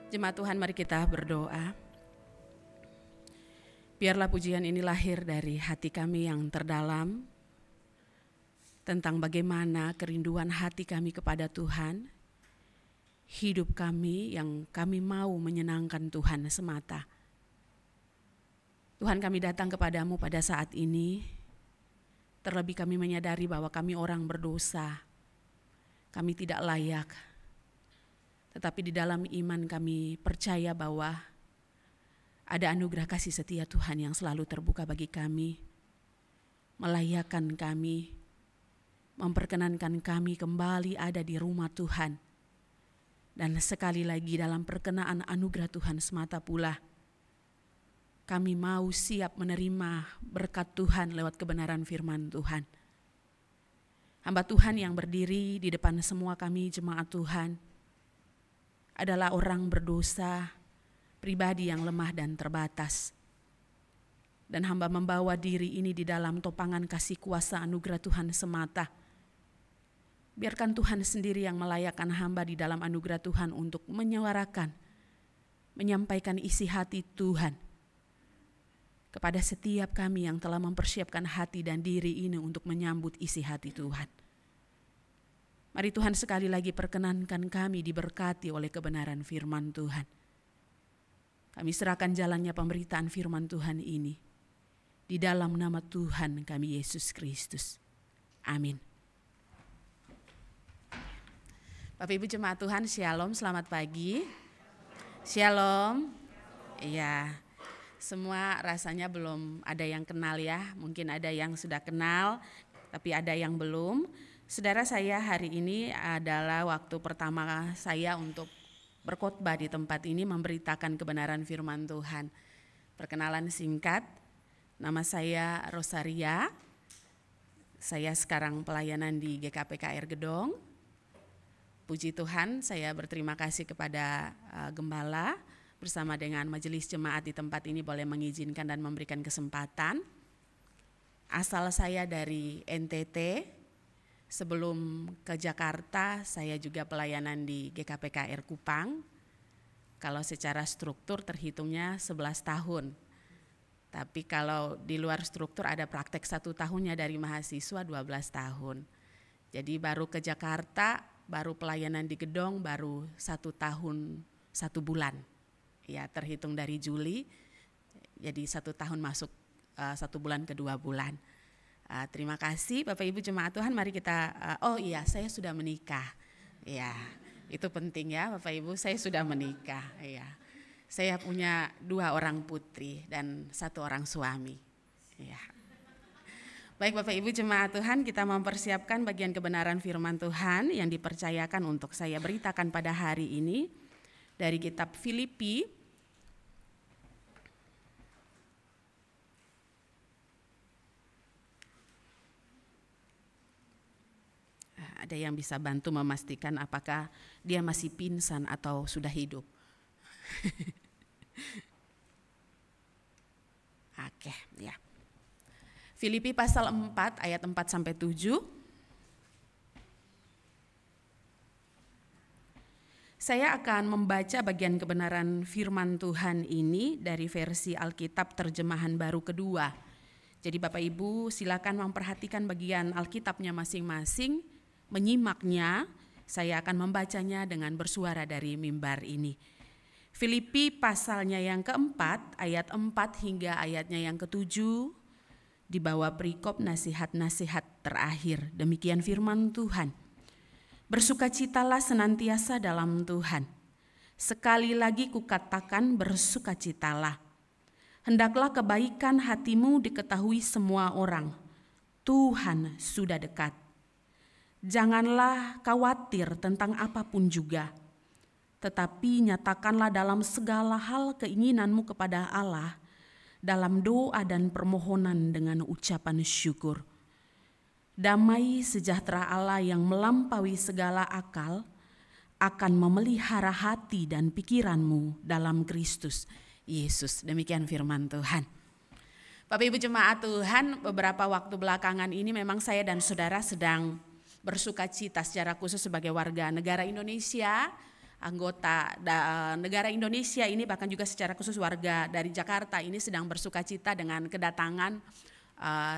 Jemaat Tuhan, mari kita berdoa. Biarlah pujian ini lahir dari hati kami yang terdalam tentang bagaimana kerinduan hati kami kepada Tuhan, hidup kami yang kami mau menyenangkan Tuhan semata. Tuhan, kami datang kepadamu pada saat ini, terlebih kami menyadari bahwa kami orang berdosa, kami tidak layak. Tetapi di dalam iman kami percaya bahwa ada anugerah kasih setia Tuhan yang selalu terbuka bagi kami, melayakkan kami, memperkenankan kami kembali ada di rumah Tuhan. Dan sekali lagi dalam perkenaan anugerah Tuhan semata pula, kami mau siap menerima berkat Tuhan lewat kebenaran firman Tuhan. Hamba Tuhan yang berdiri di depan semua kami jemaat Tuhan adalah orang berdosa, pribadi yang lemah dan terbatas. Dan hamba membawa diri ini di dalam topangan kasih kuasa anugerah Tuhan semata. Biarkan Tuhan sendiri yang melayakkan hamba di dalam anugerah Tuhan untuk menyuarakan, menyampaikan isi hati Tuhan kepada setiap kami yang telah mempersiapkan hati dan diri ini untuk menyambut isi hati Tuhan. Mari Tuhan sekali lagi perkenankan kami diberkati oleh kebenaran firman Tuhan. Kami serahkan jalannya pemberitaan firman Tuhan ini di dalam nama Tuhan kami Yesus Kristus. Amin. Bapak Ibu jemaat Tuhan, Shalom, selamat pagi. Shalom. Iya, semua rasanya belum ada yang kenal ya. Mungkin ada yang sudah kenal, tapi ada yang belum. Saudara, saya hari ini adalah waktu pertama saya untuk berkhotbah di tempat ini memberitakan kebenaran firman Tuhan. Perkenalan singkat, nama saya Rosaria. Saya sekarang pelayanan di GKPKR Gedong. Puji Tuhan, saya berterima kasih kepada Gembala bersama dengan majelis jemaat di tempat ini boleh mengizinkan dan memberikan kesempatan. Asal saya dari NTT. Sebelum ke Jakarta, saya juga pelayanan di GKPKR Kupang. Kalau secara struktur terhitungnya 11 tahun. Tapi kalau di luar struktur ada praktek 1 tahunnya dari mahasiswa 12 tahun. Jadi baru ke Jakarta, baru pelayanan di Gedong, baru 1 tahun 1 bulan. Ya, terhitung dari Juli, jadi 1 tahun masuk 1 bulan ke 2 bulan. Terima kasih Bapak Ibu jemaat Tuhan, mari kita, saya sudah menikah. Ya, itu penting ya Bapak Ibu, saya sudah menikah. Ya, saya punya 2 orang putri dan 1 orang suami. Ya. Baik Bapak Ibu jemaat Tuhan, kita mempersiapkan bagian kebenaran firman Tuhan yang dipercayakan untuk saya beritakan pada hari ini dari kitab Filipi. Ada yang bisa bantu memastikan apakah dia masih pingsan atau sudah hidup. Oke, ya. Filipi pasal 4 ayat 4 sampai 7. Saya akan membaca bagian kebenaran firman Tuhan ini dari versi Alkitab terjemahan baru kedua. Jadi Bapak Ibu silakan memperhatikan bagian Alkitabnya masing-masing, menyimaknya. Saya akan membacanya dengan bersuara dari mimbar ini. Filipi pasalnya yang keempat, ayat 4 hingga ayatnya yang ketujuh, di bawah perikop nasihat-nasihat terakhir. Demikian firman Tuhan. Bersukacitalah senantiasa dalam Tuhan. Sekali lagi kukatakan bersukacitalah. Hendaklah kebaikan hatimu diketahui semua orang. Tuhan sudah dekat. Janganlah khawatir tentang apapun juga, tetapi nyatakanlah dalam segala hal keinginanmu kepada Allah dalam doa dan permohonan dengan ucapan syukur. Damai sejahtera Allah yang melampaui segala akal akan memelihara hati dan pikiranmu dalam Kristus Yesus. Demikian firman Tuhan. Bapak Ibu jemaat Tuhan, beberapa waktu belakangan ini memang saya dan saudara sedang bersukacita secara khusus sebagai warga negara Indonesia anggota negara Indonesia ini, bahkan juga secara khusus warga dari Jakarta ini sedang bersuka cita dengan kedatangan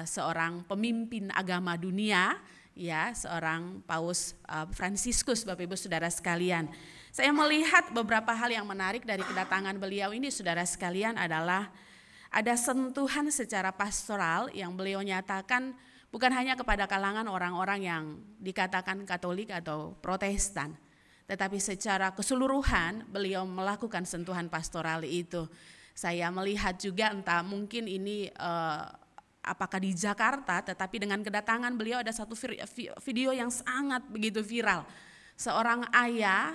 seorang pemimpin agama dunia, ya, seorang Paus Fransiskus, Bapak Ibu Saudara sekalian. Saya melihat beberapa hal yang menarik dari kedatangan beliau ini, saudara sekalian, adalah ada sentuhan secara pastoral yang beliau nyatakan bukan hanya kepada kalangan orang-orang yang dikatakan Katolik atau Protestan, tetapi secara keseluruhan beliau melakukan sentuhan pastoral itu. Saya melihat juga, entah mungkin ini apakah di Jakarta, tetapi dengan kedatangan beliau ada satu video yang sangat begitu viral. Seorang ayah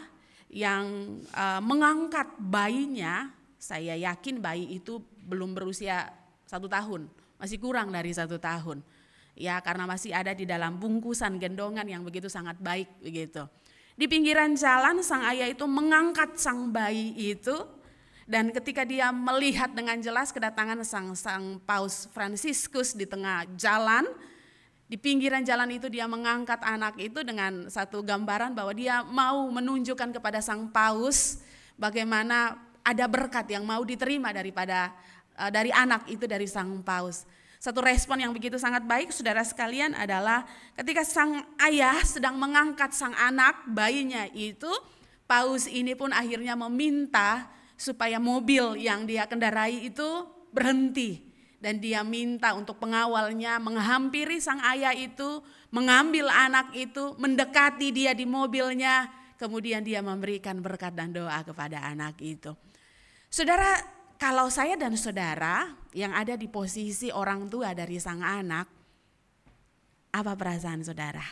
yang mengangkat bayinya, saya yakin bayi itu belum berusia 1 tahun, masih kurang dari 1 tahun. Ya, karena masih ada di dalam bungkusan gendongan yang begitu sangat baik begitu. Di pinggiran jalan sang ayah itu mengangkat sang bayi itu, dan ketika dia melihat dengan jelas kedatangan sang Paus Fransiskus di tengah jalan, di pinggiran jalan itu dia mengangkat anak itu dengan satu gambaran bahwa dia mau menunjukkan kepada sang Paus bagaimana ada berkat yang mau diterima dari anak itu, dari sang Paus. Satu respon yang begitu sangat baik, saudara sekalian, adalah ketika sang ayah sedang mengangkat sang anak, bayinya itu, Paus ini pun akhirnya meminta supaya mobil yang dia kendarai itu berhenti. Dan dia minta untuk pengawalnya menghampiri sang ayah itu, mengambil anak itu, mendekati dia di mobilnya, kemudian dia memberikan berkat dan doa kepada anak itu. Saudara, kalau saya dan saudara yang ada di posisi orang tua dari sang anak, apa perasaan saudara?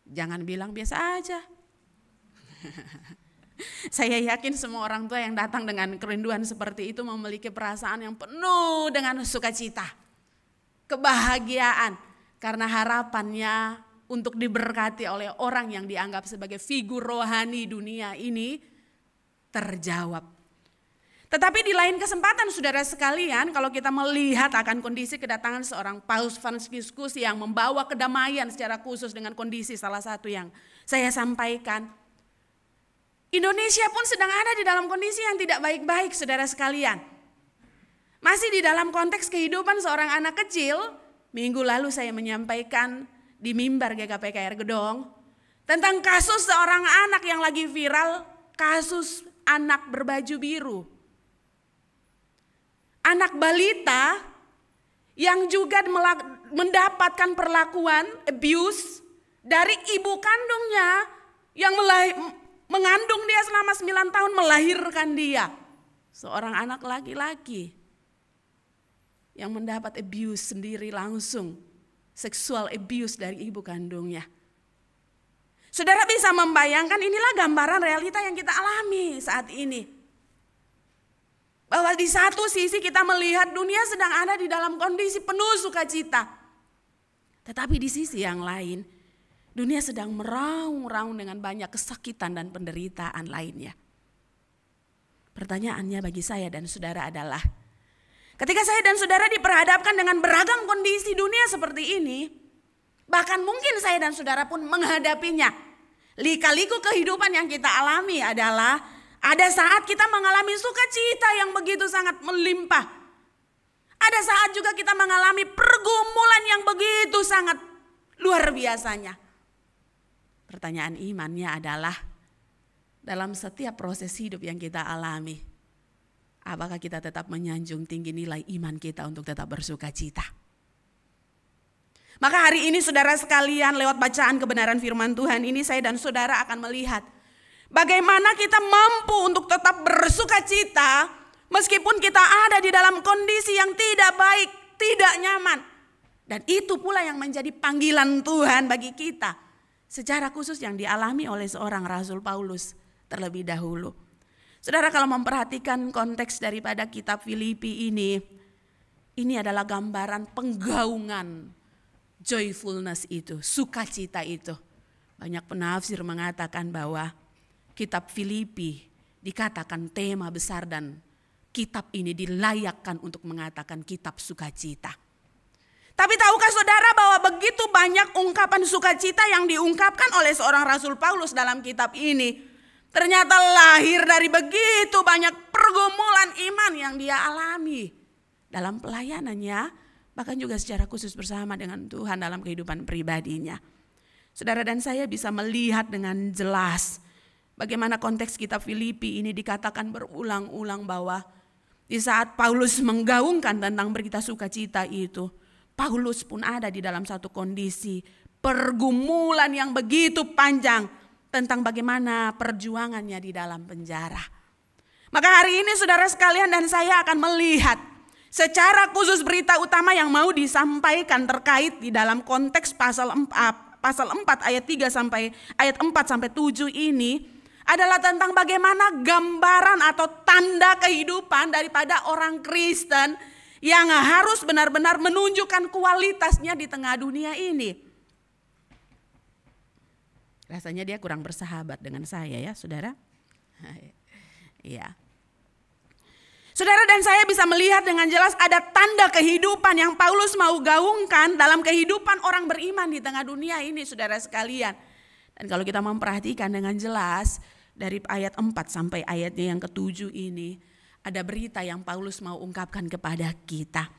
Jangan bilang biasa aja. Saya yakin semua orang tua yang datang dengan kerinduan seperti itu memiliki perasaan yang penuh dengan sukacita, kebahagiaan, karena harapannya untuk diberkati oleh orang yang dianggap sebagai figur rohani dunia ini terjawab. Tetapi di lain kesempatan, saudara sekalian, kalau kita melihat akan kondisi kedatangan seorang Paus Fransiskus yang membawa kedamaian secara khusus dengan kondisi salah satu yang saya sampaikan, Indonesia pun sedang ada di dalam kondisi yang tidak baik-baik, saudara sekalian. Masih di dalam konteks kehidupan seorang anak kecil, minggu lalu saya menyampaikan di mimbar GKPKR Gedong tentang kasus seorang anak yang lagi viral, kasus anak berbaju biru. Anak balita yang juga mendapatkan perlakuan abuse dari ibu kandungnya yang mengandung dia selama 9 tahun, melahirkan dia. Seorang anak laki-laki yang mendapat abuse sendiri langsung, seksual abuse dari ibu kandungnya. Saudara bisa membayangkan, inilah gambaran realita yang kita alami saat ini. Bahwa di satu sisi kita melihat dunia sedang ada di dalam kondisi penuh sukacita. Tetapi di sisi yang lain, dunia sedang meraung-raung dengan banyak kesakitan dan penderitaan lainnya. Pertanyaannya bagi saya dan saudara adalah, ketika saya dan saudara diperhadapkan dengan beragam kondisi dunia seperti ini, bahkan mungkin saya dan saudara pun menghadapinya. Lika-liku kehidupan yang kita alami adalah ada saat kita mengalami sukacita yang begitu sangat melimpah. Ada saat juga kita mengalami pergumulan yang begitu sangat luar biasanya. Pertanyaan imannya adalah, dalam setiap proses hidup yang kita alami, apakah kita tetap menyanjung tinggi nilai iman kita untuk tetap bersukacita? Maka hari ini saudara sekalian, lewat bacaan kebenaran firman Tuhan ini, saya dan saudara akan melihat bagaimana kita mampu untuk tetap bersukacita meskipun kita ada di dalam kondisi yang tidak baik, tidak nyaman. Dan itu pula yang menjadi panggilan Tuhan bagi kita, secara khusus yang dialami oleh seorang Rasul Paulus terlebih dahulu. Saudara, kalau memperhatikan konteks daripada kitab Filipi ini adalah gambaran penggaungan joyfulness itu, sukacita itu. Banyak penafsir mengatakan bahwa kitab Filipi dikatakan tema besar dan kitab ini dilayakkan untuk mengatakan kitab sukacita. Tapi tahukah saudara bahwa bahwa begitu banyak ungkapan sukacita yang diungkapkan oleh seorang Rasul Paulus dalam kitab ini. Ternyata lahir dari begitu banyak pergumulan iman yang dia alami dalam pelayanannya, bahkan juga secara khusus bersama dengan Tuhan dalam kehidupan pribadinya. Saudara dan saya bisa melihat dengan jelas bagaimana konteks kitab Filipi ini dikatakan berulang-ulang bahwa di saat Paulus menggaungkan tentang berita sukacita itu, Paulus pun ada di dalam satu kondisi pergumulan yang begitu panjang tentang bagaimana perjuangannya di dalam penjara. Maka hari ini saudara sekalian dan saya akan melihat secara khusus berita utama yang mau disampaikan terkait di dalam konteks pasal 4 ayat 3 sampai ayat 4 sampai 7 ini adalah tentang bagaimana gambaran atau tanda kehidupan daripada orang Kristen yang harus benar-benar menunjukkan kualitasnya di tengah dunia ini. Rasanya dia kurang bersahabat dengan saya ya saudara. Iya. Saudara dan saya bisa melihat dengan jelas ada tanda kehidupan yang Paulus mau gaungkan dalam kehidupan orang beriman di tengah dunia ini saudara sekalian. Dan kalau kita memperhatikan dengan jelas dari ayat 4 sampai ayatnya yang ke-7 ini, ada berita yang Paulus mau ungkapkan kepada kita.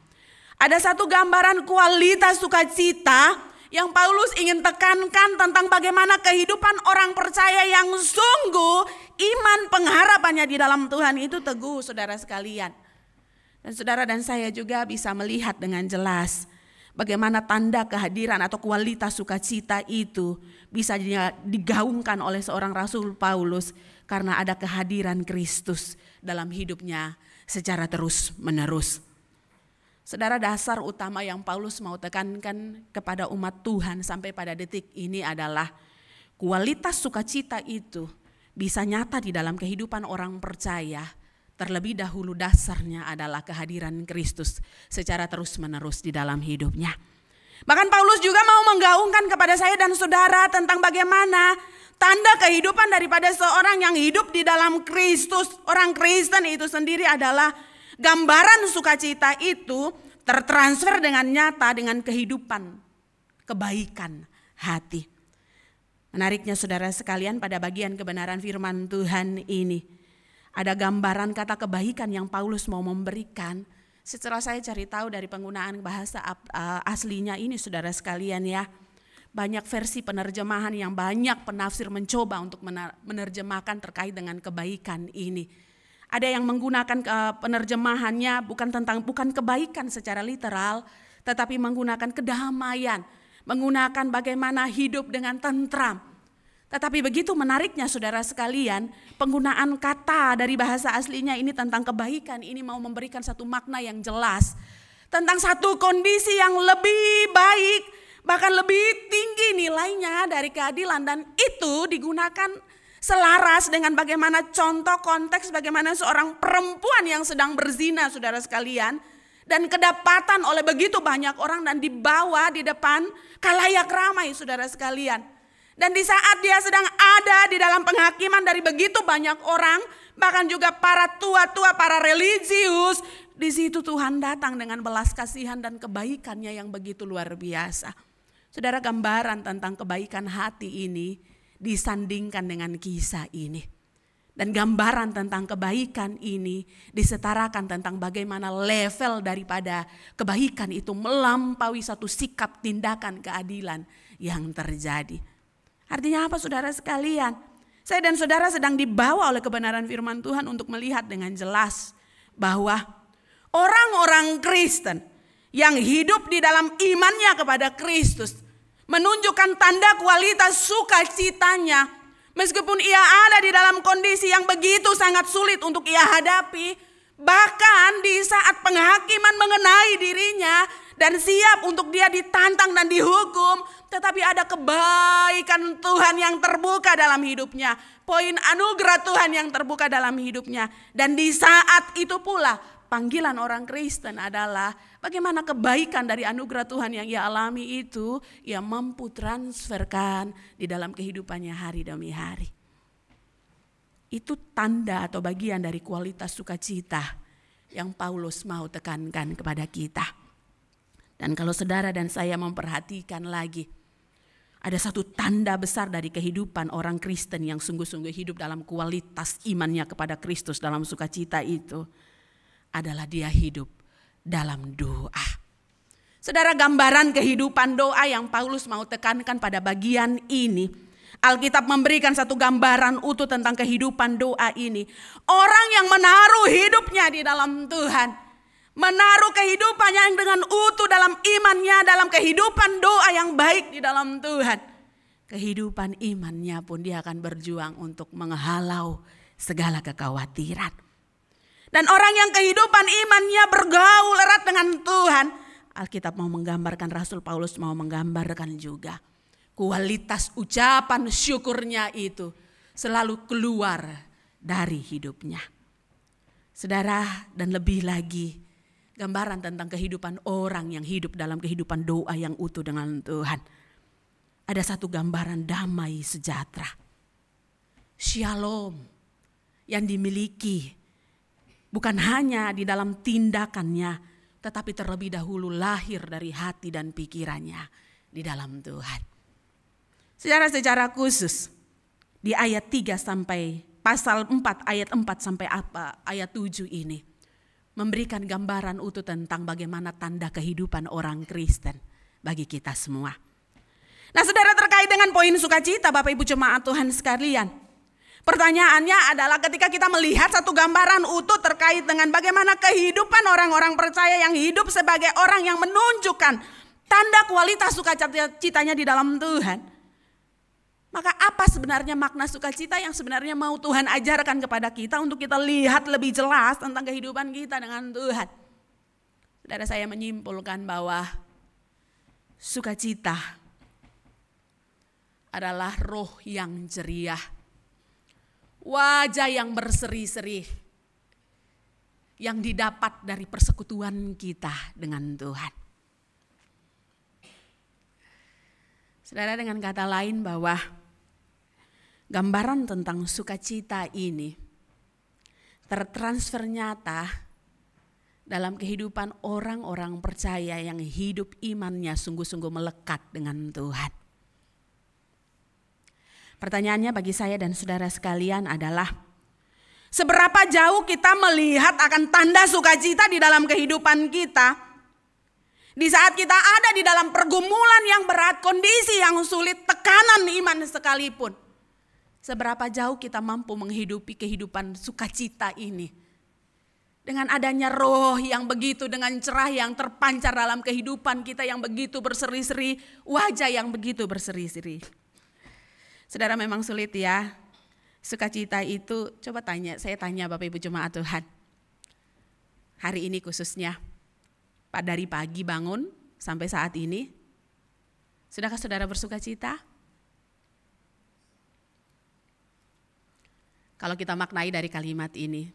Ada satu gambaran kualitas sukacita yang Paulus ingin tekankan tentang bagaimana kehidupan orang percaya yang sungguh iman pengharapannya di dalam Tuhan itu teguh saudara sekalian. Dan saudara dan saya juga bisa melihat dengan jelas bagaimana tanda kehadiran atau kualitas sukacita itu bisa digaungkan oleh seorang Rasul Paulus karena ada kehadiran Kristus dalam hidupnya secara terus menerus. Saudara, dasar utama yang Paulus mau tekankan kepada umat Tuhan sampai pada detik ini adalah kualitas sukacita itu bisa nyata di dalam kehidupan orang percaya. Terlebih dahulu dasarnya adalah kehadiran Kristus secara terus menerus di dalam hidupnya. Bahkan Paulus juga mau menggaungkan kepada saya dan saudara tentang bagaimana tanda kehidupan daripada seorang yang hidup di dalam Kristus. Orang Kristen itu sendiri adalah gambaran sukacita itu tertransfer dengan nyata dengan kehidupan kebaikan hati. Menariknya saudara sekalian, pada bagian kebenaran firman Tuhan ini ada gambaran kata kebaikan yang Paulus mau memberikan. Setelah saya cari tahu dari penggunaan bahasa aslinya ini saudara sekalian ya, banyak versi penerjemahan yang banyak penafsir mencoba untuk menerjemahkan terkait dengan kebaikan ini. Ada yang menggunakan penerjemahannya bukan kebaikan secara literal, tetapi menggunakan kedamaian, menggunakan bagaimana hidup dengan tentram. Tetapi begitu menariknya saudara sekalian, penggunaan kata dari bahasa aslinya ini tentang kebaikan ini mau memberikan satu makna yang jelas tentang satu kondisi yang lebih baik, bahkan lebih tinggi nilainya dari keadilan, dan itu digunakan selaras dengan bagaimana contoh konteks bagaimana seorang perempuan yang sedang berzina saudara sekalian dan kedapatan oleh begitu banyak orang dan dibawa di depan khalayak ramai saudara sekalian. Dan di saat dia sedang ada di dalam penghakiman dari begitu banyak orang, bahkan juga para tua-tua, para religius, di situ Tuhan datang dengan belas kasihan dan kebaikannya yang begitu luar biasa. Saudara, gambaran tentang kebaikan hati ini disandingkan dengan kisah ini. Dan gambaran tentang kebaikan ini disetarakan tentang bagaimana level daripada kebaikan itu melampaui satu sikap tindakan keadilan yang terjadi. Artinya apa saudara sekalian? Saya dan saudara sedang dibawa oleh kebenaran firman Tuhan untuk melihat dengan jelas bahwa orang-orang Kristen yang hidup di dalam imannya kepada Kristus menunjukkan tanda kualitas sukacitanya meskipun ia ada di dalam kondisi yang begitu sangat sulit untuk ia hadapi. Bahkan di saat penghakiman mengenai dirinya dan siap untuk dia ditantang dan dihukum, tetapi ada kebaikan Tuhan yang terbuka dalam hidupnya. Poin anugerah Tuhan yang terbuka dalam hidupnya. Dan di saat itu pula panggilan orang Kristen adalah bagaimana kebaikan dari anugerah Tuhan yang ia alami itu ia mampu transferkan di dalam kehidupannya hari demi hari. Itu tanda atau bagian dari kualitas sukacita yang Paulus mau tekankan kepada kita. Dan kalau saudara dan saya memperhatikan lagi, ada satu tanda besar dari kehidupan orang Kristen yang sungguh-sungguh hidup dalam kualitas imannya kepada Kristus dalam sukacita itu adalah dia hidup dalam doa. Saudara, gambaran kehidupan doa yang Paulus mau tekankan pada bagian ini, Alkitab memberikan satu gambaran utuh tentang kehidupan doa ini. Orang yang menaruh hidupnya di dalam Tuhan, menaruh kehidupannya yang dengan utuh dalam imannya, dalam kehidupan doa yang baik di dalam Tuhan. Kehidupan imannya pun dia akan berjuang untuk menghalau segala kekhawatiran. Dan orang yang kehidupan imannya bergaul erat dengan Tuhan, Alkitab mau menggambarkan, Rasul Paulus mau menggambarkan juga, kualitas ucapan syukurnya itu selalu keluar dari hidupnya. Saudara, dan lebih lagi, gambaran tentang kehidupan orang yang hidup dalam kehidupan doa yang utuh dengan Tuhan. Ada satu gambaran damai sejahtera, shalom, yang dimiliki bukan hanya di dalam tindakannya, tetapi terlebih dahulu lahir dari hati dan pikirannya di dalam Tuhan. Secara khusus di ayat 3 sampai pasal 4 ayat 4 sampai ayat 7 ini memberikan gambaran utuh tentang bagaimana tanda kehidupan orang Kristen bagi kita semua. Nah, saudara, terkait dengan poin sukacita, Bapak Ibu jemaat Tuhan sekalian, pertanyaannya adalah ketika kita melihat satu gambaran utuh terkait dengan bagaimana kehidupan orang-orang percaya yang hidup sebagai orang yang menunjukkan tanda kualitas sukacitanya di dalam Tuhan, maka apa sebenarnya makna sukacita yang sebenarnya mau Tuhan ajarkan kepada kita untuk kita lihat lebih jelas tentang kehidupan kita dengan Tuhan? Saudara, saya menyimpulkan bahwa sukacita adalah roh yang ceria, wajah yang berseri-seri yang didapat dari persekutuan kita dengan Tuhan. Saudara, dengan kata lain bahwa gambaran tentang sukacita ini tertransfer nyata dalam kehidupan orang-orang percaya yang hidup imannya sungguh-sungguh melekat dengan Tuhan. Pertanyaannya bagi saya dan saudara sekalian adalah, seberapa jauh kita melihat akan tanda sukacita di dalam kehidupan kita di saat kita ada di dalam pergumulan yang berat, kondisi yang sulit, tekanan iman sekalipun. Seberapa jauh kita mampu menghidupi kehidupan sukacita ini dengan adanya roh yang begitu dengan cerah yang terpancar dalam kehidupan kita yang begitu berseri-seri, wajah yang begitu berseri-seri. Saudara, memang sulit ya. Sukacita itu, coba saya tanya Bapak Ibu jemaat Tuhan. Hari ini khususnya, dari pagi bangun sampai saat ini, sudahkah saudara bersukacita? Kalau kita maknai dari kalimat ini,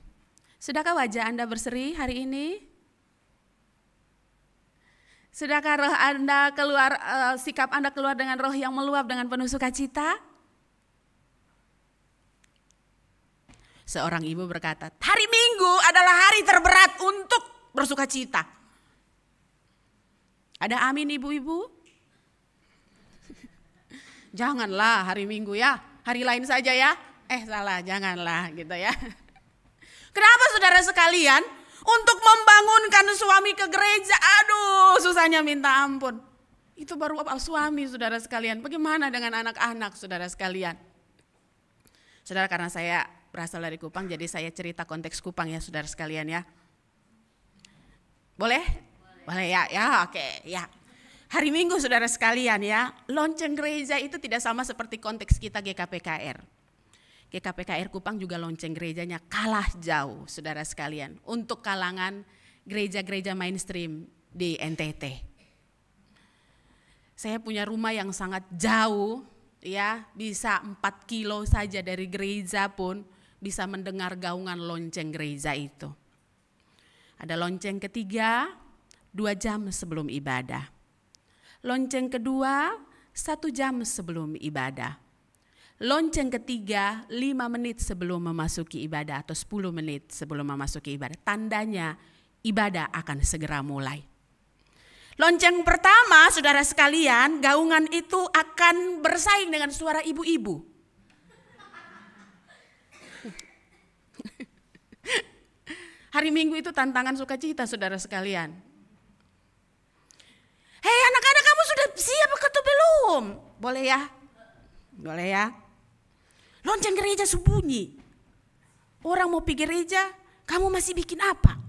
sudahkah wajah Anda berseri hari ini? Sudahkah roh Anda keluar, sikap Anda keluar dengan roh yang meluap dengan penuh sukacita? Seorang ibu berkata, hari Minggu adalah hari terberat untuk bersukacita. Ada amin ibu-ibu? Janganlah hari Minggu ya, hari lain saja ya. Salah, janganlah gitu ya. Kenapa saudara sekalian? Untuk membangunkan suami ke gereja, aduh susahnya minta ampun. Itu baru suami saudara sekalian, bagaimana dengan anak-anak saudara sekalian? Saudara, karena saya berasal dari Kupang, jadi saya cerita konteks Kupang ya saudara sekalian ya. Boleh? Boleh ya oke ya. Hari Minggu saudara sekalian ya, lonceng gereja itu tidak sama seperti konteks kita GKPKR. GKPKR Kupang juga lonceng gerejanya kalah jauh saudara sekalian untuk kalangan gereja-gereja mainstream di NTT. Saya punya rumah yang sangat jauh ya, bisa 4 kilo saja dari gereja pun bisa mendengar gaungan lonceng gereja itu. Ada lonceng ketiga 2 jam sebelum ibadah. Lonceng kedua 1 jam sebelum ibadah. Lonceng ketiga 5 menit sebelum memasuki ibadah atau 10 menit sebelum memasuki ibadah. Tandanya ibadah akan segera mulai. Lonceng pertama, saudara sekalian, gaungan itu akan bersaing dengan suara ibu-ibu. Hari Minggu itu tantangan sukacita, saudara sekalian. Hei anak-anak, kamu sudah siap atau belum? Boleh ya? Boleh ya? Lonceng gereja bunyi. Orang mau pergi gereja, kamu masih bikin apa?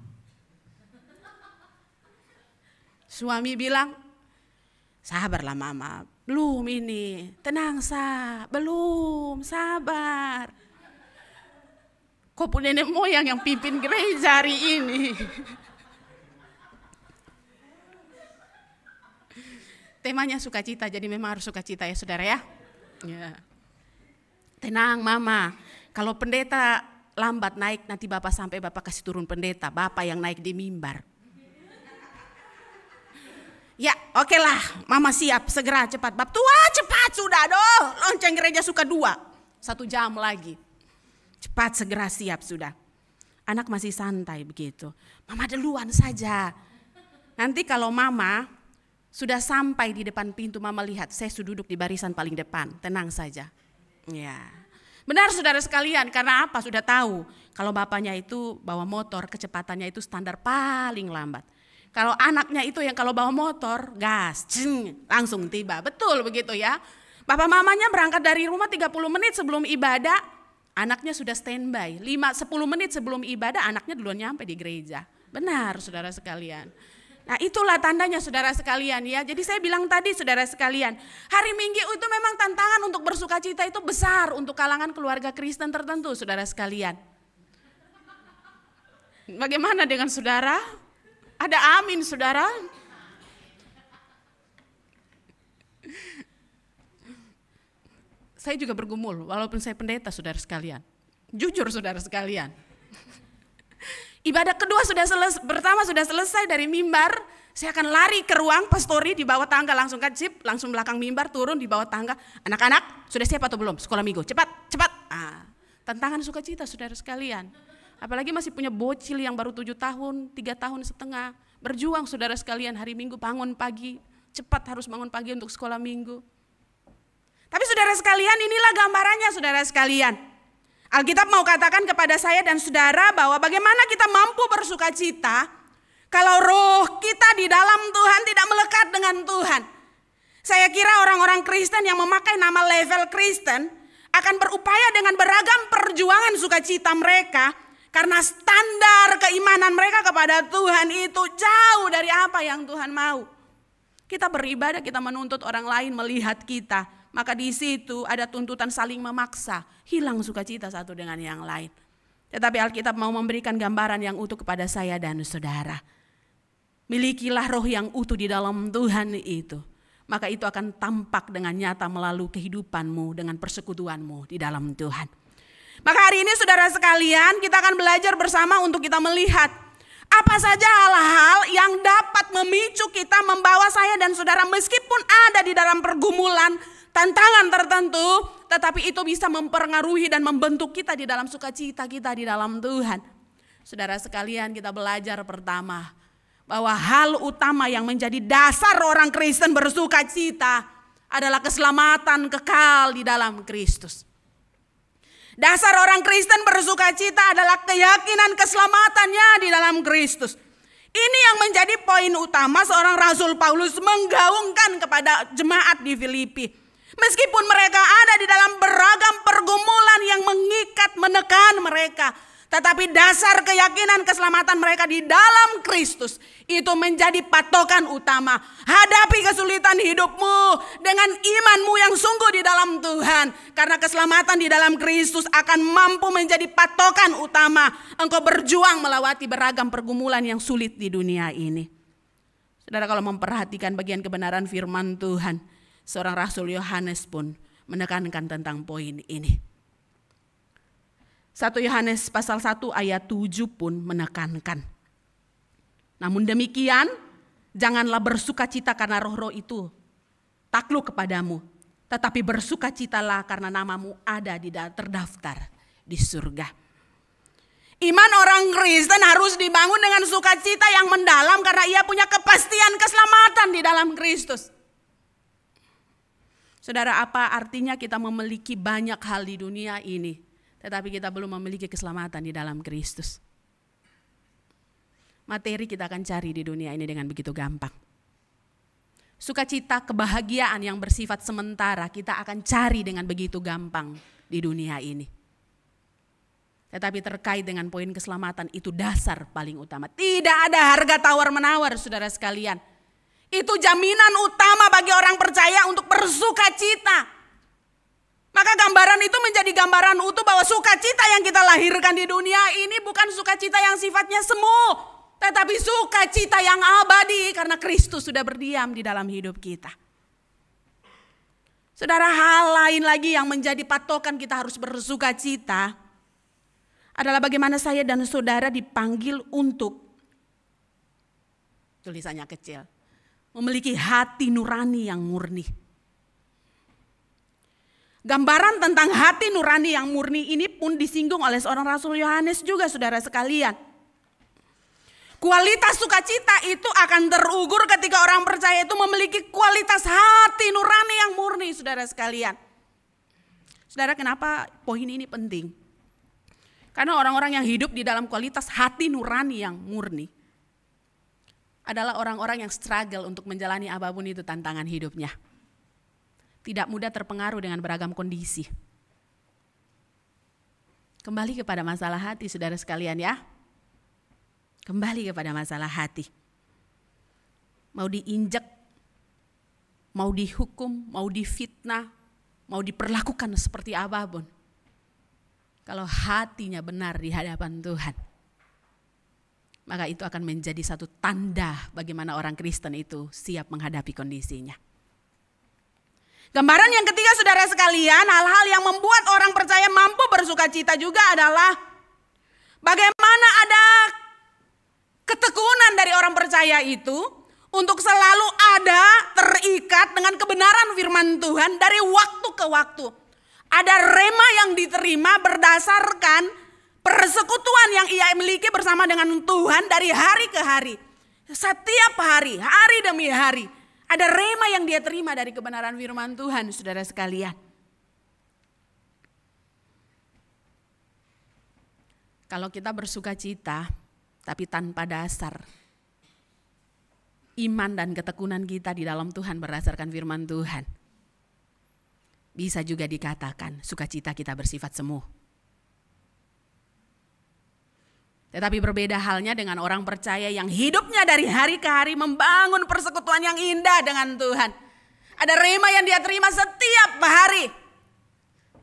Suami bilang, sabarlah mama, belum ini, tenang belum, sabar. Kok pun nenek moyang yang pimpin gereja hari ini. Temanya sukacita, jadi memang harus sukacita ya saudara ya. Ya. Tenang mama, kalau pendeta lambat naik nanti bapak sampai bapak kasih turun pendeta, bapak yang naik di mimbar. Ya oke lah, mama siap, segera cepat. Bab tua cepat sudah doh, lonceng gereja suka 2, 1 jam lagi. Cepat segera siap sudah. Anak masih santai begitu. Mama duluan saja. Nanti kalau mama sudah sampai di depan pintu, mama lihat saya sudah duduk di barisan paling depan. Tenang saja. Ya. Benar saudara sekalian, karena apa? Sudah tahu kalau bapaknya itu bawa motor, kecepatannya itu standar paling lambat. Kalau anaknya itu yang kalau bawa motor, gas, langsung tiba. Betul begitu ya. Bapak mamanya berangkat dari rumah 30 menit sebelum ibadah, anaknya sudah standby. 5-10 menit sebelum ibadah, anaknya duluan nyampe di gereja. Benar saudara sekalian. Nah itulah tandanya saudara sekalian ya. Jadi saya bilang tadi saudara sekalian, hari Minggu itu memang tantangan untuk bersukacita itu besar untuk kalangan keluarga Kristen tertentu saudara sekalian. Bagaimana dengan saudara? Ada amin saudara? Saya juga bergumul walaupun saya pendeta saudara sekalian. Jujur saudara sekalian. Ibadah kedua pertama sudah selesai dari mimbar, saya akan lari ke ruang pastori di bawah tangga, langsung ke jeep, langsung belakang mimbar, turun di bawah tangga. Anak-anak sudah siap atau belum? Sekolah minggu, cepat. Tantangan sukacita saudara sekalian. Apalagi masih punya bocil yang baru 7 tahun, 3 tahun setengah. Berjuang saudara sekalian, hari Minggu bangun pagi, cepat harus bangun pagi untuk sekolah minggu. Tapi saudara sekalian, inilah gambarannya saudara sekalian. Alkitab mau katakan kepada saya dan saudara bahwa bagaimana kita mampu bersukacita kalau roh kita di dalam Tuhan tidak melekat dengan Tuhan. Saya kira orang-orang Kristen yang memakai nama level Kristen akan berupaya dengan beragam perjuangan sukacita mereka karena standar keimanan mereka kepada Tuhan itu jauh dari apa yang Tuhan mau. Kita beribadah, kita menuntut orang lain melihat kita. Maka di situ ada tuntutan saling memaksa, hilang sukacita satu dengan yang lain. Tetapi Alkitab mau memberikan gambaran yang utuh kepada saya dan saudara. Milikilah roh yang utuh di dalam Tuhan itu. Maka itu akan tampak dengan nyata melalui kehidupanmu dengan persekutuanmu di dalam Tuhan. Maka hari ini saudara sekalian kita akan belajar bersama untuk kita melihat apa saja hal-hal yang dapat memicu kita membawa saya dan saudara meskipun ada di dalam pergumulan, tantangan tertentu, tetapi itu bisa mempengaruhi dan membentuk kita di dalam sukacita kita di dalam Tuhan. Saudara sekalian kita belajar pertama bahwa hal utama yang menjadi dasar orang Kristen bersukacita adalah keselamatan kekal di dalam Kristus. Dasar orang Kristen bersukacita adalah keyakinan keselamatannya di dalam Kristus. Ini yang menjadi poin utama seorang Rasul Paulus menggaungkan kepada jemaat di Filipi. Meskipun mereka ada di dalam beragam pergumulan yang mengikat, menekan mereka, tetapi dasar keyakinan keselamatan mereka di dalam Kristus itu menjadi patokan utama. Hadapi kesulitan hidupmu dengan imanmu yang sungguh di dalam Tuhan. Karena keselamatan di dalam Kristus akan mampu menjadi patokan utama engkau berjuang melewati beragam pergumulan yang sulit di dunia ini. Saudara, kalau memperhatikan bagian kebenaran firman Tuhan, seorang Rasul Yohanes pun menekankan tentang poin ini. 1 Yohanes pasal 1 ayat 7 pun menekankan. Namun demikian, janganlah bersukacita karena roh-roh itu takluk kepadamu, tetapi bersukacitalah karena namamu ada terdaftar di surga. Iman orang Kristen harus dibangun dengan sukacita yang mendalam karena ia punya kepastian keselamatan di dalam Kristus. Saudara, apa artinya kita memiliki banyak hal di dunia ini, tetapi kita belum memiliki keselamatan di dalam Kristus? Materi kita akan cari di dunia ini dengan begitu gampang. Sukacita, kebahagiaan yang bersifat sementara kita akan cari dengan begitu gampang di dunia ini. Tetapi terkait dengan poin keselamatan itu dasar paling utama. Tidak ada harga tawar-menawar, saudara sekalian. Itu jaminan utama bagi orang percaya untuk bersukacita. Maka gambaran itu menjadi gambaran utuh bahwa sukacita yang kita lahirkan di dunia ini bukan sukacita yang sifatnya semu, tetapi sukacita yang abadi karena Kristus sudah berdiam di dalam hidup kita. Saudara, hal lain lagi yang menjadi patokan kita harus bersukacita adalah bagaimana saya dan saudara dipanggil untuk, tulisannya kecil, memiliki hati nurani yang murni. Gambaran tentang hati nurani yang murni ini pun disinggung oleh seorang Rasul Yohanes juga, saudara sekalian. Kualitas sukacita itu akan terukur ketika orang percaya itu memiliki kualitas hati nurani yang murni, saudara sekalian. Saudara, kenapa poin ini penting? Karena orang-orang yang hidup di dalam kualitas hati nurani yang murni adalah orang-orang yang struggle untuk menjalani apapun itu tantangan hidupnya. Tidak mudah terpengaruh dengan beragam kondisi. Kembali kepada masalah hati, saudara sekalian ya. Kembali kepada masalah hati. Mau diinjek, mau dihukum, mau difitnah, mau diperlakukan seperti apapun. Kalau hatinya benar di hadapan Tuhan, maka itu akan menjadi satu tanda bagaimana orang Kristen itu siap menghadapi kondisinya. Gambaran yang ketiga, saudara sekalian, hal-hal yang membuat orang percaya mampu bersukacita juga adalah bagaimana ada ketekunan dari orang percaya itu untuk selalu ada terikat dengan kebenaran firman Tuhan dari waktu ke waktu. Ada rema yang diterima berdasarkan persekutuan yang ia miliki bersama dengan Tuhan dari hari ke hari. Setiap hari, hari demi hari. Ada rema yang dia terima dari kebenaran firman Tuhan, saudara sekalian. Kalau kita bersukacita, tapi tanpa dasar iman dan ketekunan kita di dalam Tuhan berdasarkan firman Tuhan, bisa juga dikatakan sukacita kita bersifat semu. Tetapi berbeda halnya dengan orang percaya yang hidupnya dari hari ke hari membangun persekutuan yang indah dengan Tuhan. Ada rema yang dia terima setiap hari.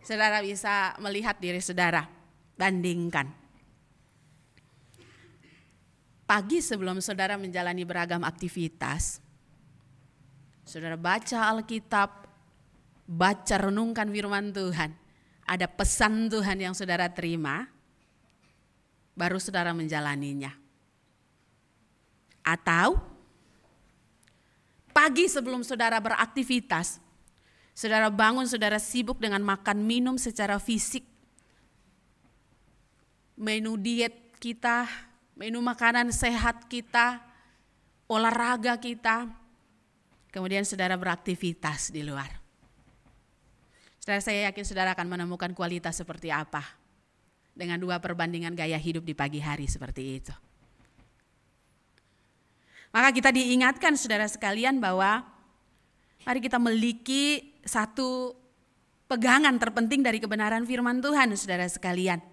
Saudara bisa melihat diri saudara, bandingkan. Pagi sebelum saudara menjalani beragam aktivitas, saudara baca Alkitab, baca renungkan firman Tuhan, ada pesan Tuhan yang saudara terima, baru saudara menjalaninya. Atau pagi sebelum saudara beraktivitas, saudara bangun, saudara sibuk dengan makan minum secara fisik, menu diet kita, menu makanan sehat kita, olahraga kita, kemudian saudara beraktivitas di luar. Saudara, saya yakin saudara akan menemukan kualitas seperti apa dengan dua perbandingan gaya hidup di pagi hari seperti itu. Maka kita diingatkan saudara sekalian bahwa mari kita memiliki satu pegangan terpenting dari kebenaran firman Tuhan, saudara sekalian.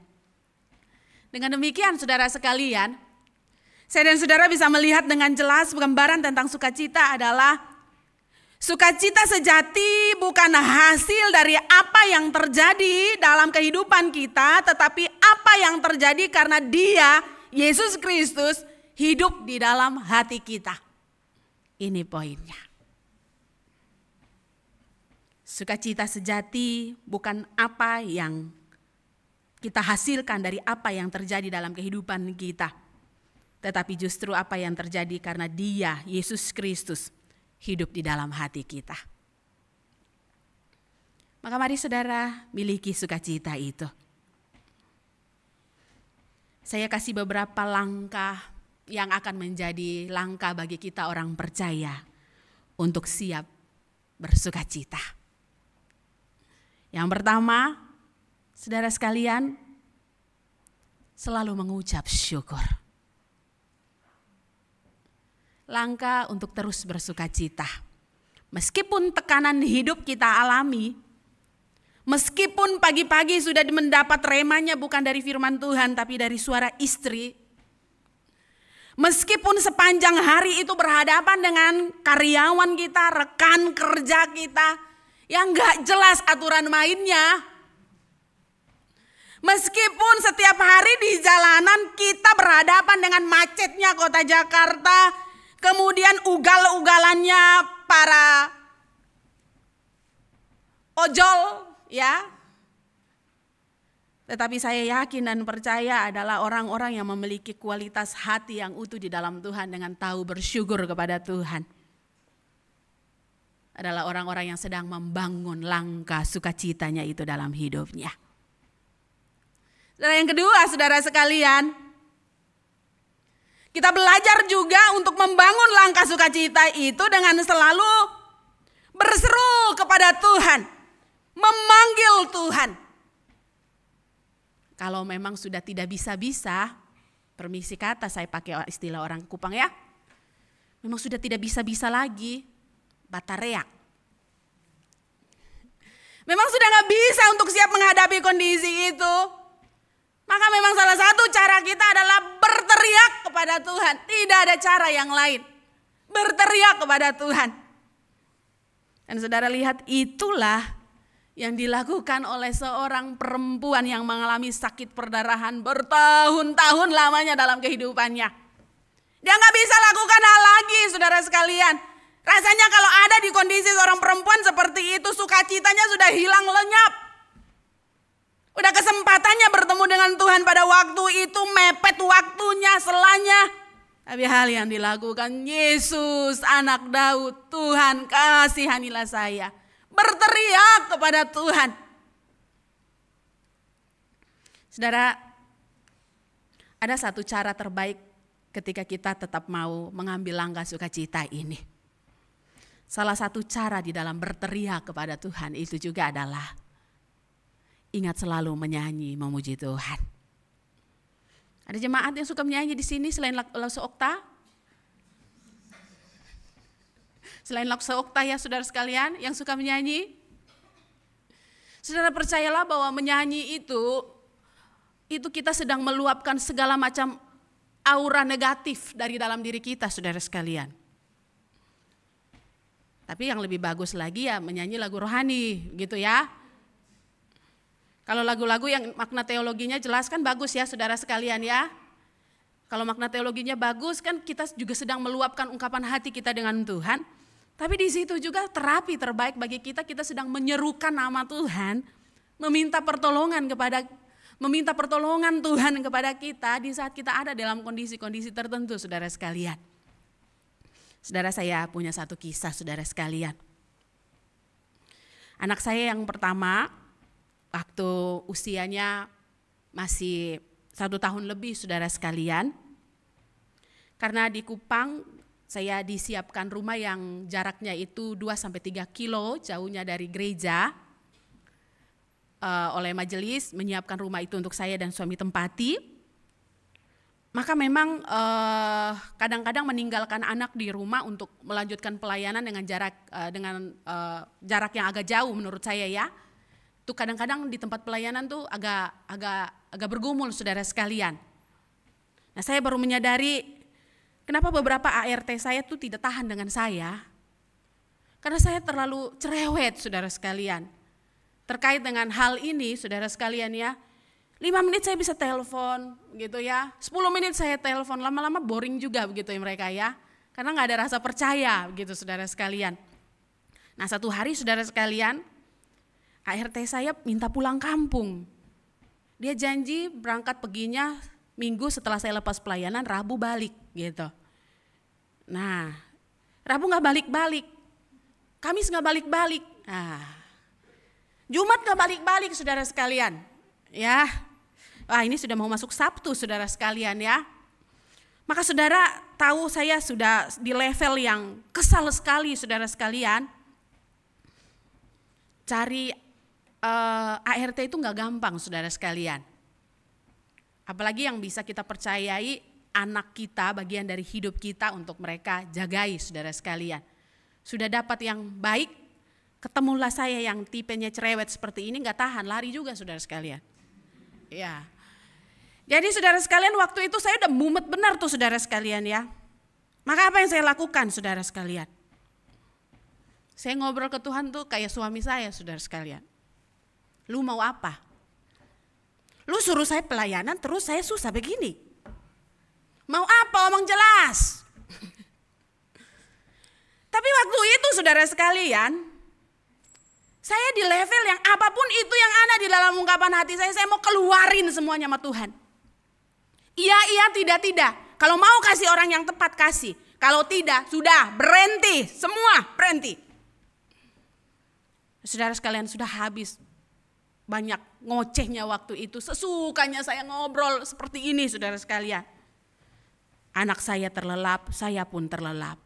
Dengan demikian saudara sekalian, saya dan saudara bisa melihat dengan jelas gambaran tentang sukacita adalah sukacita sejati bukan hasil dari apa yang terjadi dalam kehidupan kita, tetapi apa yang terjadi karena Dia, Yesus Kristus, hidup di dalam hati kita. Ini poinnya. Sukacita sejati bukan apa yang kita hasilkan dari apa yang terjadi dalam kehidupan kita, tetapi justru apa yang terjadi karena Dia, Yesus Kristus, hidup di dalam hati kita. Maka mari saudara miliki sukacita itu. Saya kasih beberapa langkah yang akan menjadi langkah bagi kita orang percaya untuk siap bersukacita. Yang pertama, saudara sekalian, selalu mengucap syukur. Langkah untuk terus bersukacita. Meskipun tekanan hidup kita alami, meskipun pagi-pagi sudah mendapat remanya bukan dari firman Tuhan tapi dari suara istri. Meskipun sepanjang hari itu berhadapan dengan karyawan kita, rekan kerja kita yang gak jelas aturan mainnya. Meskipun setiap hari di jalanan kita berhadapan dengan macetnya kota Jakarta, kemudian ugal-ugalannya para ojol, ya. Tetapi saya yakin dan percaya adalah orang-orang yang memiliki kualitas hati yang utuh di dalam Tuhan dengan tahu bersyukur kepada Tuhan. Adalah orang-orang yang sedang membangun langkah sukacitanya itu dalam hidupnya. Saudara, yang kedua, saudara sekalian, kita belajar juga untuk membangun langkah sukacita itu dengan selalu berseru kepada Tuhan, memanggil Tuhan. Kalau memang sudah tidak bisa-bisa, permisi kata saya pakai istilah orang Kupang ya, memang sudah tidak bisa-bisa lagi, batareak. Memang sudah gak bisa untuk siap menghadapi kondisi itu. Maka memang salah satu cara kita adalah berteriak kepada Tuhan. Tidak ada cara yang lain. Berteriak kepada Tuhan. Dan saudara lihat, itulah yang dilakukan oleh seorang perempuan yang mengalami sakit perdarahan bertahun-tahun lamanya dalam kehidupannya. Dia gak bisa lakukan hal lagi, saudara sekalian. Rasanya kalau ada di kondisi seorang perempuan seperti itu, sukacitanya sudah hilang lenyap. Udah kesempatannya bertemu dengan Tuhan pada waktu itu mepet waktunya, selanya. Tapi hal yang dilakukan, Yesus anak Daud, Tuhan kasihanilah saya. Berteriak kepada Tuhan. Saudara, ada satu cara terbaik ketika kita tetap mau mengambil langkah sukacita ini. Salah satu cara di dalam berteriak kepada Tuhan itu juga adalah ingat selalu menyanyi, memuji Tuhan. Ada jemaat yang suka menyanyi di sini selain Laksa Okta? Selain Laksa Okta ya saudara sekalian yang suka menyanyi? Saudara percayalah bahwa menyanyi itu kita sedang meluapkan segala macam aura negatif dari dalam diri kita, saudara sekalian. Tapi yang lebih bagus lagi ya menyanyi lagu rohani gitu ya. Kalau lagu-lagu yang makna teologinya jelas kan bagus ya saudara sekalian ya. Kalau makna teologinya bagus kan kita juga sedang meluapkan ungkapan hati kita dengan Tuhan. Tapi di situ juga terapi terbaik bagi kita sedang menyerukan nama Tuhan. Meminta pertolongan Tuhan kepada kita di saat kita ada dalam kondisi-kondisi tertentu saudara sekalian. Saudara, saya punya satu kisah saudara sekalian. Anak saya yang pertama waktu usianya masih 1 tahun lebih saudara sekalian. Karena di Kupang saya disiapkan rumah yang jaraknya itu 2-3 kilo jauhnya dari gereja. Oleh majelis menyiapkan rumah itu untuk saya dan suami tempati. Maka memang kadang-kadang meninggalkan anak di rumah untuk melanjutkan pelayanan dengan jarak yang agak jauh menurut saya ya. Tuh kadang-kadang di tempat pelayanan tuh agak bergumul saudara sekalian. Nah saya baru menyadari kenapa beberapa ART saya tuh tidak tahan dengan saya. Karena saya terlalu cerewet saudara sekalian. Terkait dengan hal ini saudara sekalian ya. 5 menit saya bisa telepon gitu ya, 10 menit saya telepon, lama-lama boring juga begitu ya mereka ya. Karena gak ada rasa percaya gitu saudara sekalian. Nah satu hari saudara sekalian, ART saya minta pulang kampung. Dia janji berangkat perginya Minggu setelah saya lepas pelayanan, Rabu balik gitu. Nah Rabu gak balik-balik, Kamis gak balik-balik, Jumat gak balik-balik saudara sekalian. Ya, Ini sudah mau masuk Sabtu saudara sekalian ya. Maka saudara tahu saya sudah di level yang kesal sekali saudara sekalian. Cari ART itu gak gampang saudara sekalian. Apalagi yang bisa kita percayai anak kita, bagian dari hidup kita untuk mereka jagai saudara sekalian. Sudah dapat yang baik, ketemulah saya yang tipenya cerewet seperti ini, gak tahan, lari juga saudara sekalian. Ya. Jadi saudara sekalian waktu itu saya udah mumet benar tuh saudara sekalian ya. Maka apa yang saya lakukan saudara sekalian? Saya ngobrol ke Tuhan tuh kayak suami saya saudara sekalian. Lu mau apa? Lu suruh saya pelayanan terus saya susah begini. Mau apa? Omong jelas. Tapi waktu itu saudara sekalian, saya di level yang apapun itu yang ada di dalam ungkapan hati saya mau keluarin semuanya sama Tuhan. Iya, tidak. Kalau mau kasih orang yang tepat kasih. Kalau tidak, sudah berhenti, semua berhenti. Saudara sekalian sudah habis. Banyak ngocehnya waktu itu, sesukanya saya ngobrol seperti ini saudara sekalian. Anak saya terlelap, saya pun terlelap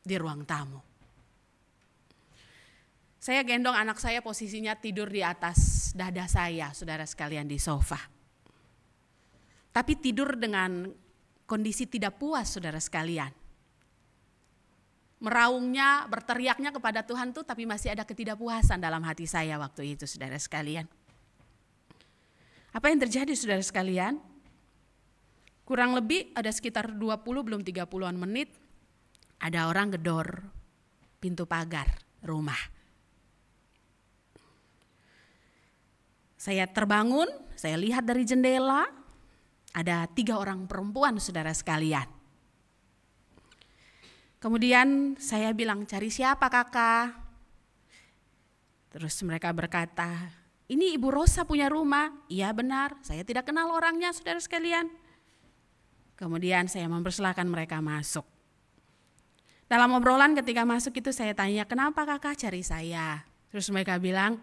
di ruang tamu. Saya gendong anak saya posisinya tidur di atas dada saya saudara sekalian di sofa. Tapi tidur dengan kondisi tidak puas saudara sekalian. Meraungnya, berteriaknya kepada Tuhan tuh tapi masih ada ketidakpuasan dalam hati saya waktu itu saudara sekalian. Apa yang terjadi saudara sekalian? Kurang lebih ada sekitar 20 belum 30-an menit ada orang gedor pintu pagar rumah. Saya terbangun, saya lihat dari jendela ada 3 orang perempuan saudara sekalian. Kemudian saya bilang, cari siapa kakak? Terus mereka berkata, ini Ibu Rosa punya rumah. Iya benar, saya tidak kenal orangnya saudara sekalian. Kemudian saya mempersilahkan mereka masuk. Dalam obrolan ketika masuk itu saya tanya, kenapa kakak cari saya? Terus mereka bilang,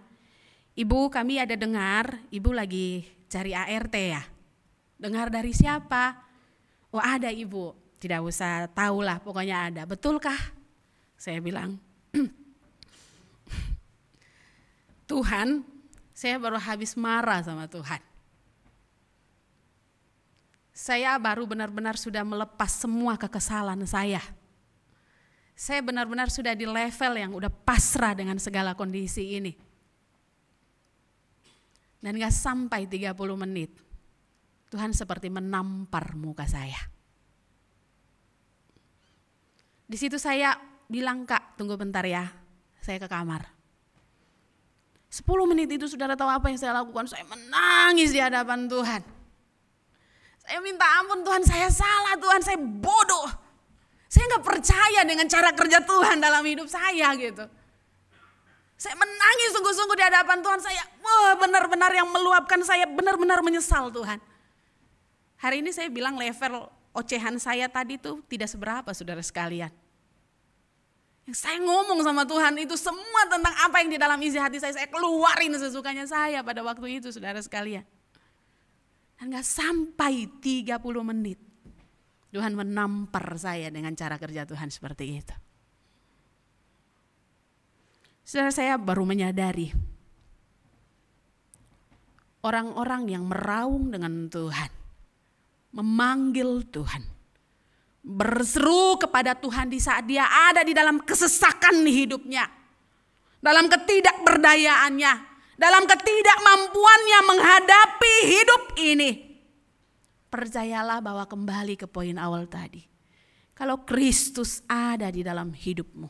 Ibu kami ada dengar, Ibu lagi cari ART ya? Dengar dari siapa? Oh ada Ibu. Tidak usah tahulah, pokoknya ada. Betulkah? Saya bilang, Tuhan, saya baru habis marah sama Tuhan. Saya baru benar-benar sudah melepas semua kekesalan saya. Saya benar-benar sudah di level yang udah pasrah dengan segala kondisi ini. Dan gak sampai 30 menit, Tuhan seperti menampar muka saya. Di situ saya bilang, Kak, tunggu bentar ya, saya ke kamar. 10 menit itu saudara tahu apa yang saya lakukan? Saya menangis di hadapan Tuhan. Saya minta ampun Tuhan, saya salah Tuhan, saya bodoh. Saya gak percaya dengan cara kerja Tuhan dalam hidup saya gitu. Saya menangis sungguh-sungguh di hadapan Tuhan, saya benar-benar yang meluapkan saya, benar-benar menyesal Tuhan. Hari ini saya bilang level ocehan saya tadi tuh tidak seberapa saudara sekalian. Yang saya ngomong sama Tuhan itu semua tentang apa yang di dalam isi hati saya keluarin sesukanya saya pada waktu itu saudara sekalian. Dan gak sampai 30 menit Tuhan menampar saya dengan cara kerja Tuhan seperti itu. Saudara saya baru menyadari orang-orang yang meraung dengan Tuhan, memanggil Tuhan, berseru kepada Tuhan di saat dia ada di dalam kesesakan hidupnya, dalam ketidakberdayaannya, dalam ketidakmampuannya menghadapi hidup ini. Percayalah bahwa kembali ke poin awal tadi. Kalau Kristus ada di dalam hidupmu,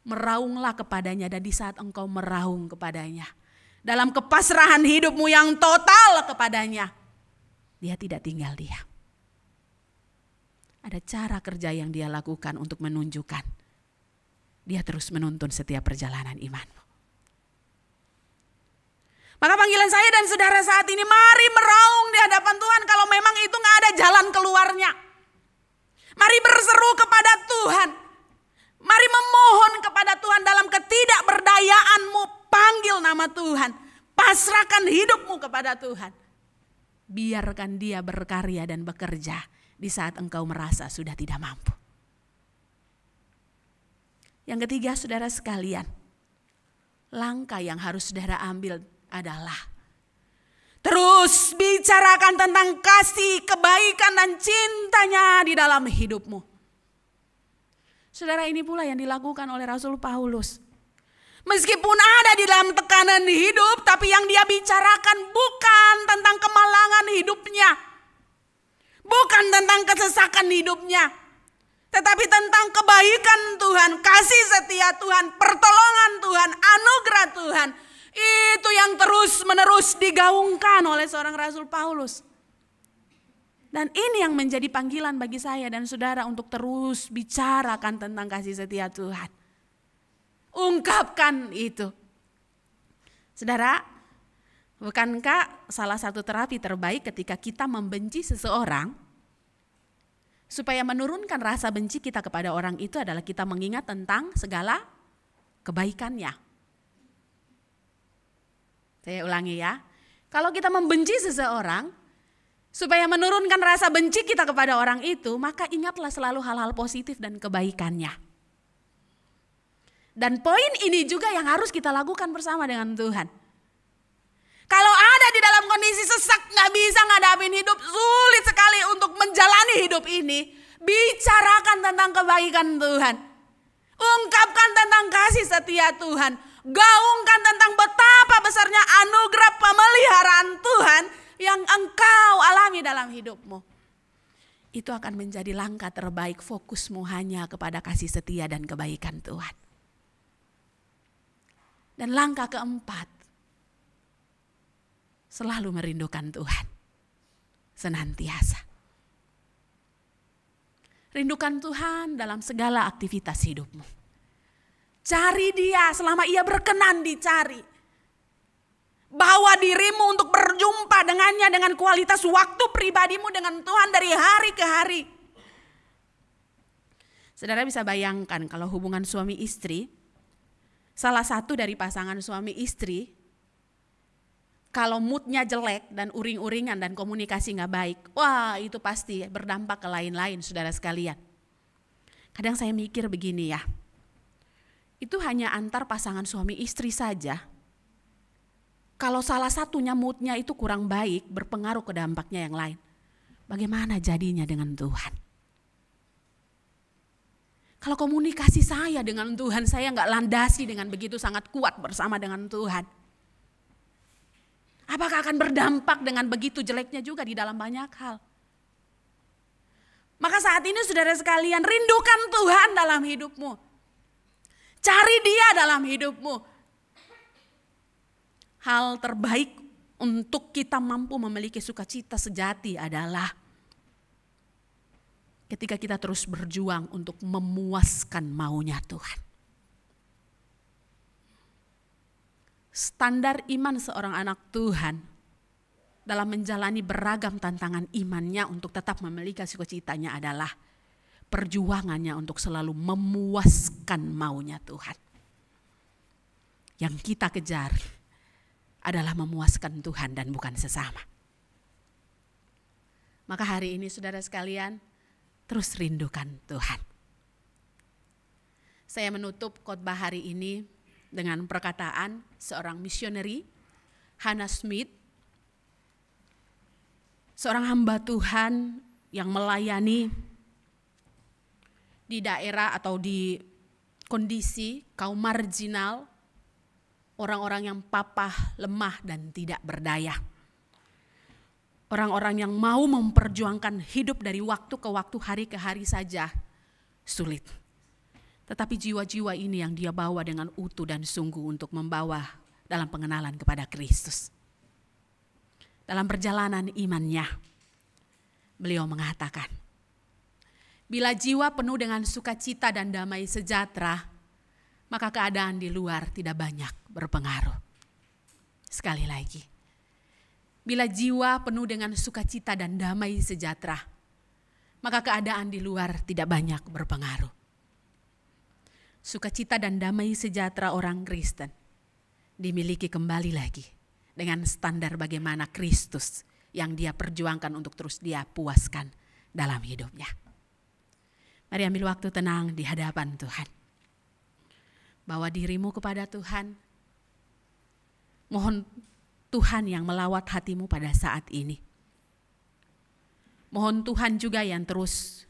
meraunglah kepadanya, dan di saat engkau meraung kepadanya, dalam kepasrahan hidupmu yang total kepadanya, dia tidak tinggal diam. Ada cara kerja yang dia lakukan untuk menunjukkan dia terus menuntun setiap perjalanan imanmu. Maka panggilan saya dan saudara saat ini, mari meraung di hadapan Tuhan kalau memang itu gak ada jalan keluarnya. Mari berseru kepada Tuhan. Mari memohon kepada Tuhan dalam ketidakberdayaanmu, panggil nama Tuhan. Pasrahkan hidupmu kepada Tuhan. biarkan dia berkarya dan bekerja di saat engkau merasa sudah tidak mampu. Yang ketiga, saudara sekalian, langkah yang harus saudara ambil adalah terus bicarakan tentang kasih, kebaikan, dan cintanya di dalam hidupmu. Saudara, ini pula yang dilakukan oleh Rasul Paulus. Meskipun ada di dalam tekanan hidup, tapi yang dia bicarakan bukan tentang kemalangan hidupnya. Bukan tentang kesesakan hidupnya. Tetapi tentang kebaikan Tuhan, kasih setia Tuhan, pertolongan Tuhan, anugerah Tuhan. Itu yang terus menerus digaungkan oleh seorang Rasul Paulus. Dan ini yang menjadi panggilan bagi saya dan saudara untuk terus bicarakan tentang kasih setia Tuhan. Ungkapkan itu. Saudara, bukankah salah satu terapi terbaik ketika kita membenci seseorang, supaya menurunkan rasa benci kita kepada orang itu adalah kita mengingat tentang segala kebaikannya. Saya ulangi ya. Kalau kita membenci seseorang, supaya menurunkan rasa benci kita kepada orang itu, maka ingatlah selalu hal-hal positif dan kebaikannya. Dan poin ini juga yang harus kita lakukan bersama dengan Tuhan. Kalau ada di dalam kondisi sesak, gak bisa ngadapin hidup, sulit sekali untuk menjalani hidup ini, bicarakan tentang kebaikan Tuhan. Ungkapkan tentang kasih setia Tuhan. Gaungkan tentang betapa besarnya anugerah pemeliharaan Tuhan yang engkau alami dalam hidupmu. Itu akan menjadi langkah terbaik, fokusmu hanya kepada kasih setia dan kebaikan Tuhan. Dan langkah keempat, selalu merindukan Tuhan, senantiasa. Rindukan Tuhan dalam segala aktivitas hidupmu. Cari Dia selama Ia berkenan dicari. Bawa dirimu untuk berjumpa dengannya dengan kualitas waktu pribadimu dengan Tuhan dari hari ke hari. Saudara bisa bayangkan kalau hubungan suami istri, salah satu dari pasangan suami istri, kalau moodnya jelek dan uring-uringan dan komunikasi gak baik, wah itu pasti berdampak ke lain-lain saudara sekalian. Kadang saya mikir begini ya, itu hanya antar pasangan suami istri saja. Kalau salah satunya moodnya itu kurang baik, berpengaruh ke dampaknya yang lain. Bagaimana jadinya dengan Tuhan? Kalau komunikasi saya dengan Tuhan, saya gak landasi dengan begitu sangat kuat bersama dengan Tuhan, apakah akan berdampak dengan begitu jeleknya juga di dalam banyak hal? Maka saat ini saudara sekalian, rindukan Tuhan dalam hidupmu. Cari Dia dalam hidupmu. Hal terbaik untuk kita mampu memiliki sukacita sejati adalah ketika kita terus berjuang untuk memuaskan maunya Tuhan. Standar iman seorang anak Tuhan dalam menjalani beragam tantangan imannya untuk tetap memiliki sukacitanya adalah perjuangannya untuk selalu memuaskan maunya Tuhan. Yang kita kejar adalah memuaskan Tuhan dan bukan sesama. Maka hari ini saudara sekalian, terus rindukan Tuhan. Saya menutup khotbah hari ini dengan perkataan seorang misioneri, Hannah Smith, seorang hamba Tuhan yang melayani di daerah atau di kondisi kaum marginal, orang-orang yang papah, lemah, dan tidak berdaya. Orang-orang yang mau memperjuangkan hidup dari waktu ke waktu, hari ke hari saja sulit. Tetapi jiwa-jiwa ini yang dia bawa dengan utuh dan sungguh untuk membawa dalam pengenalan kepada Kristus. Dalam perjalanan imannya, beliau mengatakan, bila jiwa penuh dengan sukacita dan damai sejahtera, maka keadaan di luar tidak banyak berpengaruh. Sekali lagi, bila jiwa penuh dengan sukacita dan damai sejahtera, maka keadaan di luar tidak banyak berpengaruh. Sukacita dan damai sejahtera orang Kristen dimiliki kembali lagi dengan standar bagaimana Kristus yang dia perjuangkan untuk terus dia puaskan dalam hidupnya. Mari ambil waktu tenang di hadapan Tuhan. Bawa dirimu kepada Tuhan. Mohon Tuhan yang melawat hatimu pada saat ini. Mohon Tuhan juga yang terus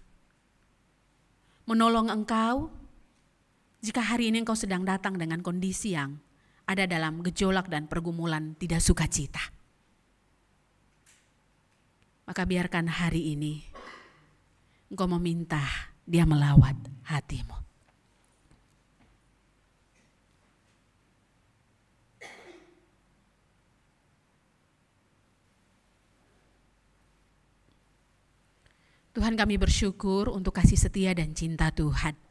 menolong engkau jika hari ini engkau sedang datang dengan kondisi yang ada dalam gejolak dan pergumulan tidak sukacita. Maka biarkan hari ini engkau meminta dia melawat hatimu. Tuhan, kami bersyukur untuk kasih setia dan cinta Tuhan.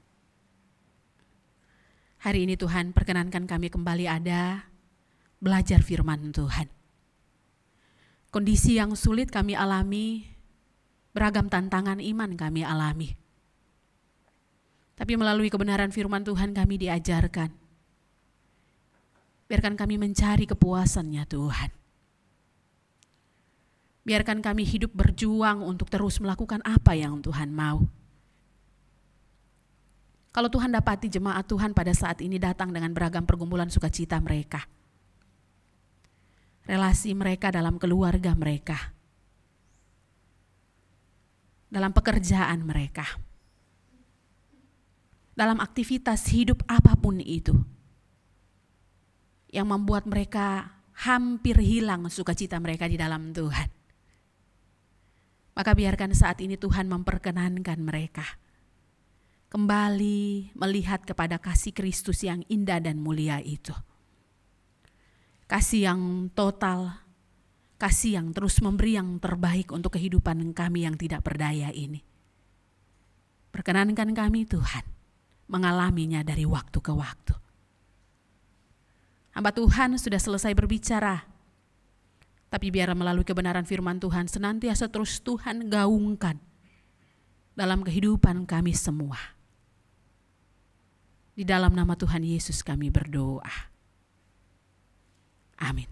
Hari ini Tuhan, perkenankan kami kembali ada belajar firman Tuhan. Kondisi yang sulit kami alami, beragam tantangan iman kami alami. Tapi melalui kebenaran firman Tuhan kami diajarkan. Biarkan kami mencari kepuasan-Nya Tuhan. Biarkan kami hidup berjuang untuk terus melakukan apa yang Tuhan mau. Kalau Tuhan dapati jemaat Tuhan pada saat ini datang dengan beragam pergumulan sukacita mereka. Relasi mereka dalam keluarga mereka. Dalam pekerjaan mereka. Dalam aktivitas hidup apapun itu. Yang membuat mereka hampir hilang sukacita mereka di dalam Tuhan. Maka biarkan saat ini Tuhan memperkenankan mereka kembali melihat kepada kasih Kristus yang indah dan mulia itu. Kasih yang total, kasih yang terus memberi yang terbaik untuk kehidupan kami yang tidak berdaya ini. Perkenankan kami Tuhan mengalaminya dari waktu ke waktu. Hamba Tuhan sudah selesai berbicara. Tapi biar melalui kebenaran firman Tuhan senantiasa terus Tuhan gaungkan dalam kehidupan kami semua. Di dalam nama Tuhan Yesus kami berdoa. Amin.